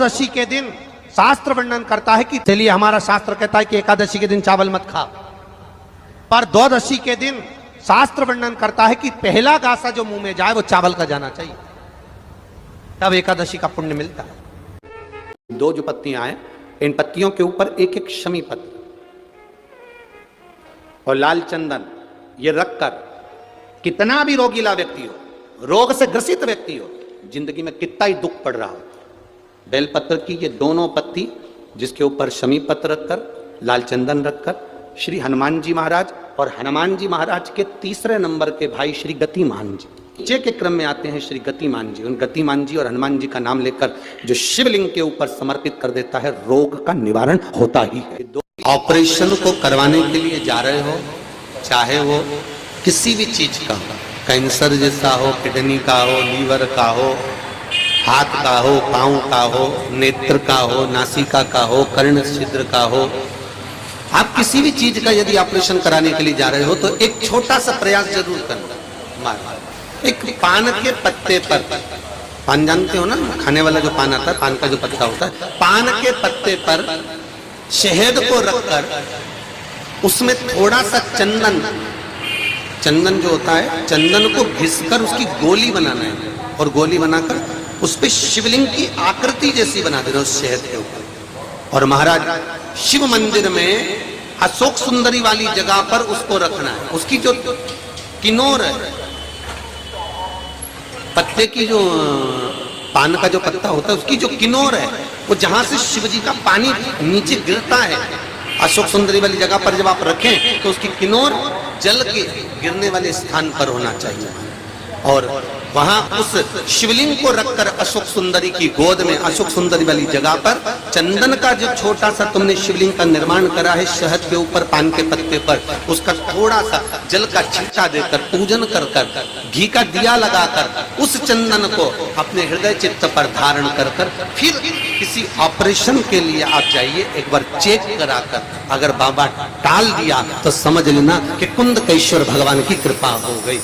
द्वादशी के दिन शास्त्र वर्णन करता है कि चलिए हमारा शास्त्र कहता है कि एकादशी के दिन चावल मत खा, पर द्वादशी के दिन शास्त्र वर्णन करता है कि पहला गासा जो मुंह में जाए वो चावल का जाना चाहिए, तब एकादशी का पुण्य मिलता है। दो जो पत्तियां हैं, इन पत्तियों के ऊपर एक एक शमी पत्र और लाल चंदन ये रखकर कितना भी रोगीला व्यक्ति हो, रोग से ग्रसित व्यक्ति हो, जिंदगी में कितना ही दुख पड़ रहा हो, बेलपत्र की ये दोनों पत्ती जिसके ऊपर शमी पत्र रखकर लाल चंदन रखकर श्री हनुमान जी महाराज और हनुमान जी महाराज के तीसरे नंबर के भाई श्री गतिमान जी, नीचे के क्रम में आते हैं श्री गतिमान जी, उन गतिमान जी और हनुमान जी का नाम लेकर जो शिवलिंग के ऊपर समर्पित कर देता है, रोग का निवारण होता ही है। ऑपरेशन को करवाने के लिए जा रहे हो, चाहे वो किसी भी चीज का हो, कैंसर जैसा हो, किडनी का हो, लीवर का हो, हाथ का हो, पांव का हो, नेत्र का हो, नासिका का हो, कर्ण छिद्र का हो, आप किसी भी चीज का यदि ऑपरेशन कराने के लिए जा रहे हो तो एक छोटा सा प्रयास जरूर करना। एक पान के पत्ते पर, पान जानते हो ना, खाने वाला जो पान आता है, पान का जो पत्ता होता है, पान के पत्ते पर शहद को रखकर उसमें थोड़ा सा चंदन, चंदन जो होता है, चंदन को घिसकर उसकी गोली बनाना है और गोली बनाकर उस पे शिवलिंग की आकृति जैसी बना देना उस शहद के ऊपर। और महाराज शिव मंदिर में अशोक सुंदरी वाली जगह पर उसको रखना है। उसकी जो किनोर है, पत्ते की जो पान का जो पत्ता होता है, उसकी जो किनोर है, वो जहां से शिव जी का पानी नीचे गिरता है, अशोक सुंदरी वाली जगह पर जब आप रखें तो उसकी किनोर जल के गिरने वाले स्थान पर होना चाहिए। और वहां उस शिवलिंग को रखकर अशोक सुंदरी की गोद में, अशोक सुंदरी वाली जगह पर चंदन का जो छोटा सा तुमने शिवलिंग का निर्माण करा है, शहद के ऊपर पान के पत्ते पर उसका थोड़ा सा जल का छींटा देकर पूजन कर कर, घी का दिया लगाकर उस चंदन को अपने हृदय चित्त पर धारण कर कर फिर किसी ऑपरेशन के लिए आप जाइए, एक बार चेक कराकर अगर बाबा टाल दिया तो समझ लेना कि कुंदकेश्वर भगवान की कृपा हो गई।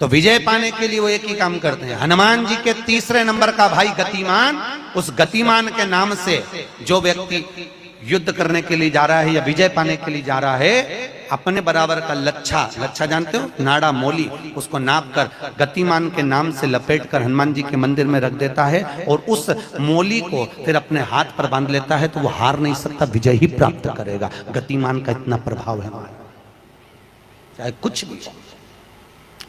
तो विजय पाने के लिए वो एक ही काम करते हैं। हनुमान जी के तीसरे नंबर का भाई गतिमान, उस गतिमान के नाम से जो व्यक्ति युद्ध करने के लिए जा रहा है या विजय पाने के लिए जा रहा है, अपने बराबर का लच्छा, लच्छा जानते हो, नाड़ा मोली, उसको नाप कर गतिमान के नाम से लपेट कर हनुमान जी के मंदिर में रख देता है और उस मोली को फिर अपने हाथ पर बांध लेता है, तो वो हार नहीं सकता, विजय ही प्राप्त करेगा। गतिमान का इतना प्रभाव है, चाहे कुछ भी।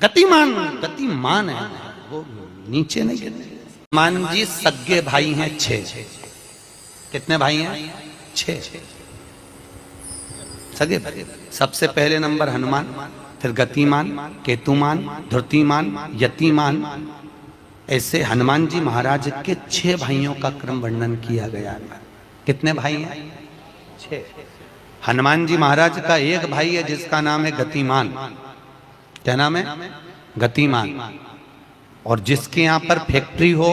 गतिमान, गतिमान है, वो नीचे नहीं गिरते। हनुमान जी सगे भाई हैं 6। कितने भाई हैं? 6 सगे भाई। सबसे पहले नंबर हनुमान, फिर गतिमान, केतुमान, धृतिमान, यतिमान, ऐसे हनुमान जी महाराज के 6 भाइयों का क्रम वर्णन किया गया है। कितने भाई हैं? 6। हनुमान जी महाराज का एक भाई है जिसका नाम है गतिमान। क्या नाम है? गतिमान। और जिसके यहाँ पर फैक्ट्री हो,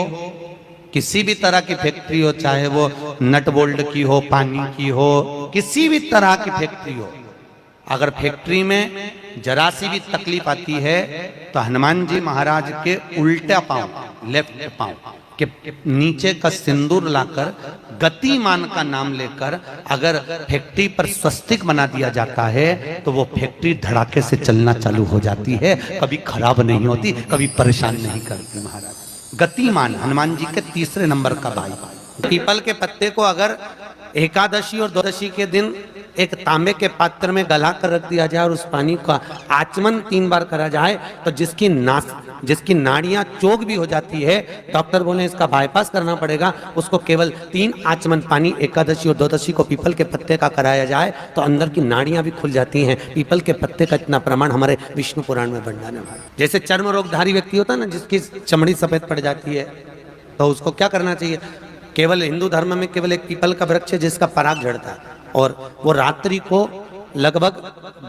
किसी भी तरह की फैक्ट्री हो, चाहे वो नट बोल्ट की हो, पानी की हो, किसी भी तरह की फैक्ट्री हो, अगर फैक्ट्री में जरा सी भी तकलीफ आती है तो हनुमान जी महाराज के उल्टा पांव, लेफ्ट पांव के नीचे का सिंदूर लाकर गतिमान का नाम लेकर अगर फैक्ट्री पर स्वस्तिक बना दिया जाता है तो वो फैक्ट्री धड़ाके से चलना चालू हो जाती है, कभी खराब नहीं होती, कभी परेशान नहीं करती। महाराज गतिमान हनुमान जी के तीसरे नंबर का भाई। पीपल के पत्ते को अगर एकादशी और द्वादशी के दिन एक तांबे के पात्र में गला कर रख दिया जाए और उस पानी का आचमन 3 बार करा जाए तो जिसकी नाड़ियां चोक भी हो जाती है, डॉक्टर बोले इसका बाईपास करना पड़ेगा, उसको केवल 3 आचमन पानी एकादशी और द्वादशी को पीपल के पत्ते का कराया जाए तो अंदर की नाड़ियां भी खुल जाती हैं। पीपल के पत्ते का इतना प्रमाण हमारे विष्णु पुराण में वर्णन है। जैसे चर्म रोगधारी व्यक्ति होता है ना, जिसकी चमड़ी सफेद पड़ जाती है, तो उसको क्या करना चाहिए? केवल हिंदू धर्म में केवल एक पीपल का वृक्ष है जिसका पराग झड़ता है और वो रात्रि को लगभग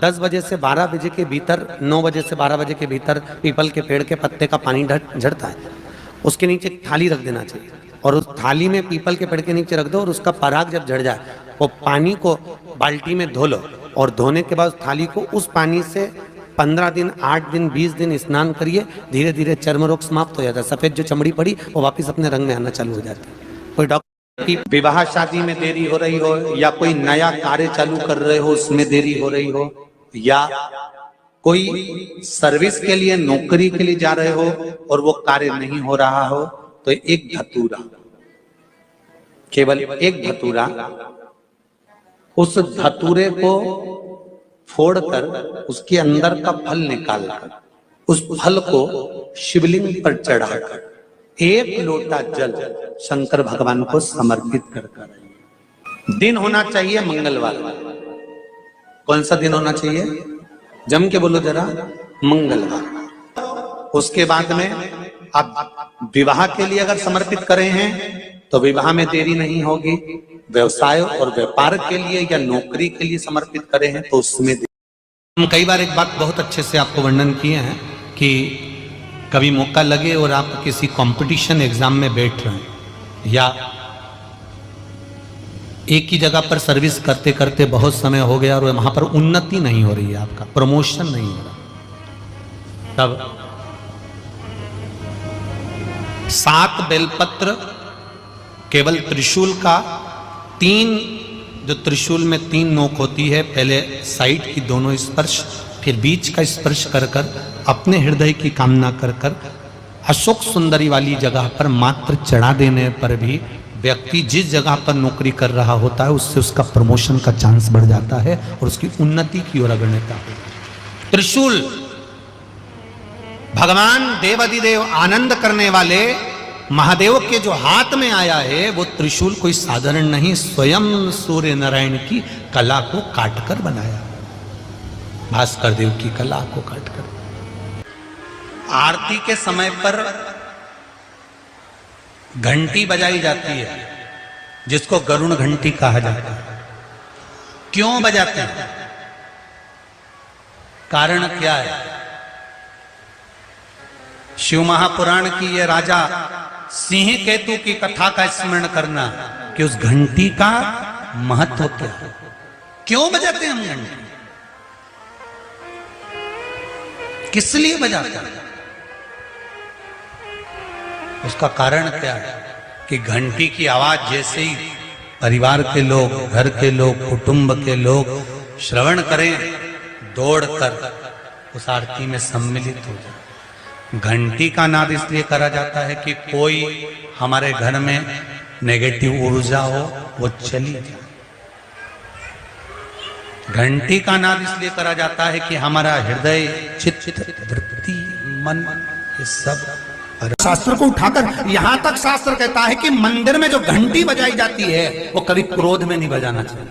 10 बजे से 12 बजे के भीतर, 9 बजे से 12 बजे के भीतर पीपल के पेड़ के पत्ते का पानी झड़ता है, उसके नीचे एक थाली रख देना चाहिए और उस थाली में पीपल के पेड़ के नीचे रख दो और उसका पराग जब झड़ जाए वो पानी को बाल्टी में धो लो और धोने के बाद थाली को उस पानी से 15 दिन, 8 दिन, 20 दिन स्नान करिए, धीरे धीरे चर्म रोग समाप्त हो जाता है। सफेद जो चमड़ी पड़ी वो वापस अपने रंग में आना चालू हो जाती है। कोई डॉक्टर की विवाह शादी में देरी हो रही हो, या कोई नया कार्य चालू कर रहे हो उसमें देरी हो रही हो, या कोई सर्विस के लिए नौकरी के लिए जा रहे हो और वो कार्य नहीं हो रहा हो, तो एक धतूरा, केवल एक धतूरा, उस धतूरे को फोड़कर उसके अंदर का फल निकालकर उस फल को शिवलिंग पर चढ़ाकर एक लोटा जल शंकर भगवान को समर्पित कर। दिन होना चाहिए मंगलवार। कौन सा दिन होना चाहिए? जम के बोलो जरा, मंगलवार। उसके बाद में आप विवाह के लिए अगर समर्पित करे हैं तो विवाह में देरी नहीं होगी। व्यवसाय और व्यापार के लिए या नौकरी के लिए समर्पित करे हैं तो उसमें हम कई बार एक बात बहुत अच्छे से आपको वर्णन किए हैं कि कभी मौका लगे और आप किसी कंपटीशन एग्जाम में बैठ रहे हैं, या एक ही जगह पर सर्विस करते करते बहुत समय हो गया और वहां पर उन्नति नहीं हो रही है, आपका प्रमोशन नहीं हो रहा, तब 7 बेलपत्र केवल त्रिशूल का 3, जो त्रिशूल में 3 नोक होती है, पहले साइड की दोनों स्पर्श, फिर बीच का स्पर्श कर कर अपने हृदय की कामना कर कर अशोक सुंदरी वाली जगह पर मात्र चढ़ा देने पर भी व्यक्ति जिस जगह पर नौकरी कर रहा होता है उससे उसका प्रमोशन का चांस बढ़ जाता है और उसकी उन्नति की ओर अग्रसर होता है। त्रिशूल भगवान देवाधिदेव आनंद करने वाले महादेव के जो हाथ में आया है वो त्रिशूल कोई साधारण नहीं, स्वयं सूर्य नारायण की कला को काटकर बनाया, भास्कर देव की कला को काटकर। आरती के समय पर घंटी बजाई जाती है जिसको गरुड़ घंटी कहा जाता है। क्यों बजाते हैं? कारण क्या है? शिव महापुराण की ये राजा सिंह केतु की कथा का स्मरण करना कि उस घंटी का महत्व क्या है, क्यों बजाते हैं हम घंटी, किस लिए बजाते हैं? उसका कारण क्या है कि घंटी की आवाज जैसे ही परिवार के लोग, घर के लोग, कुटुंब के लोग श्रवण करें, दौड़कर उस आरती में सम्मिलित हो जाए। घंटी का नाद इसलिए करा जाता है कि कोई हमारे घर में नेगेटिव ऊर्जा हो वो चली जाए। घंटी का नाद इसलिए करा जाता है कि हमारा हृदय, चित्त, वृत्ति, मन, ये सब। शास्त्र को उठाकर यहां तक शास्त्र कहता है कि मंदिर में जो घंटी बजाई जाती है वो कभी क्रोध में नहीं बजाना चाहिए।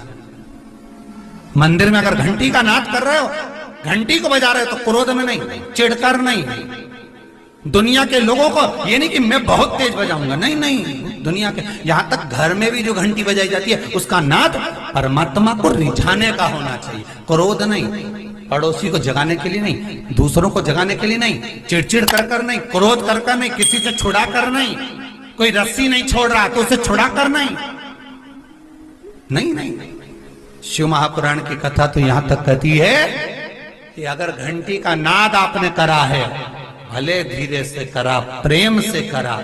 मंदिर में अगर घंटी का नाद कर रहे हो, घंटी को बजा रहे हो तो क्रोध में नहीं, चिढ़कर नहीं। दुनिया के लोगों को ये नहीं कि मैं बहुत तेज बजाऊंगा, नहीं नहीं, दुनिया के यहां तक घर में भी जो घंटी बजाई जाती है उसका नाद परमात्मा को रिझाने का होना चाहिए, क्रोध नहीं, पड़ोसी को जगाने के लिए नहीं, दूसरों को जगाने के लिए नहीं, चिड़चिड़ कर नहीं, क्रोध कर नहीं, किसी से छुड़ा कर नहीं, कोई रस्सी नहीं छोड़ रहा तो उसे छुड़ा कर नहीं, नहीं नहीं। शिव महापुराण की कथा तो यहां तक कहती है कि अगर घंटी का नाद आपने करा है, भले धीरे से करा, प्रेम से करा,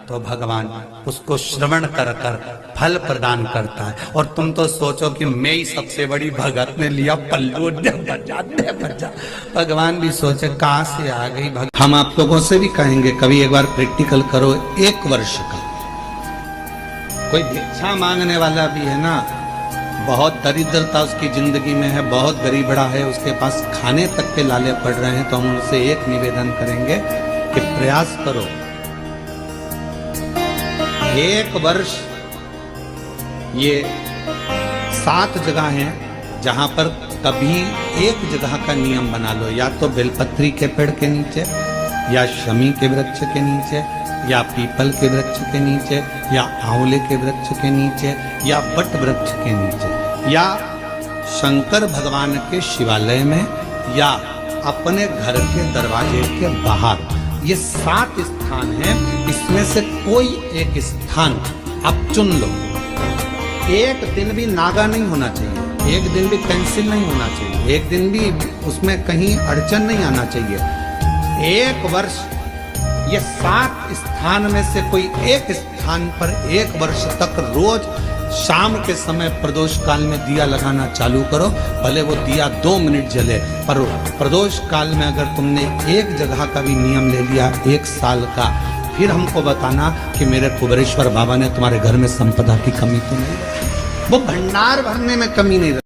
तो भगवान उसको श्रवण कर कर फल प्रदान करता है। और तुम तो सोचो कि मैं ही सबसे बड़ी भगत ने लिया पल्लू बजा। भगवान भी सोचे कहां से आ गई भगत। हम आप लोगों से भी कहेंगे कभी एक बार प्रैक्टिकल करो, 1 वर्ष का। कोई भिक्षा मांगने वाला भी है ना, बहुत दरिद्रता उसकी जिंदगी में है, बहुत गरीब बड़ा है, उसके पास खाने तक के लाले पड़ रहे हैं, तो हम उनसे एक निवेदन करेंगे कि प्रयास करो, 1 वर्ष ये 7 जगह हैं जहां पर कभी एक जगह का नियम बना लो, या तो बेलपत्री के पेड़ के नीचे, या शमी के वृक्ष के नीचे, या पीपल के वृक्ष के नीचे, या आंवले के वृक्ष के नीचे, या बट वृक्ष के नीचे, या शंकर भगवान के शिवालय में, या अपने घर के दरवाजे के बाहर। ये 7 स्थान हैं, इसमें से कोई एक स्थान आप चुन लो। एक दिन भी नागा नहीं होना चाहिए, एक दिन भी कैंसिल नहीं होना चाहिए, एक दिन भी उसमें कहीं अड़चन नहीं आना चाहिए। 1 वर्ष ये 7 स्थान में से कोई एक स्थान स्थान पर 1 वर्ष तक रोज शाम के समय प्रदोष काल में दिया लगाना चालू करो। भले वो दिया 2 मिनट जले, पर प्रदोष काल में अगर तुमने एक जगह का भी नियम ले लिया 1 साल का, फिर हमको बताना कि मेरे कुबेरेश्वर बाबा ने तुम्हारे घर में संपदा की कमी तो नहीं, वो भंडार भरने में कमी नहीं।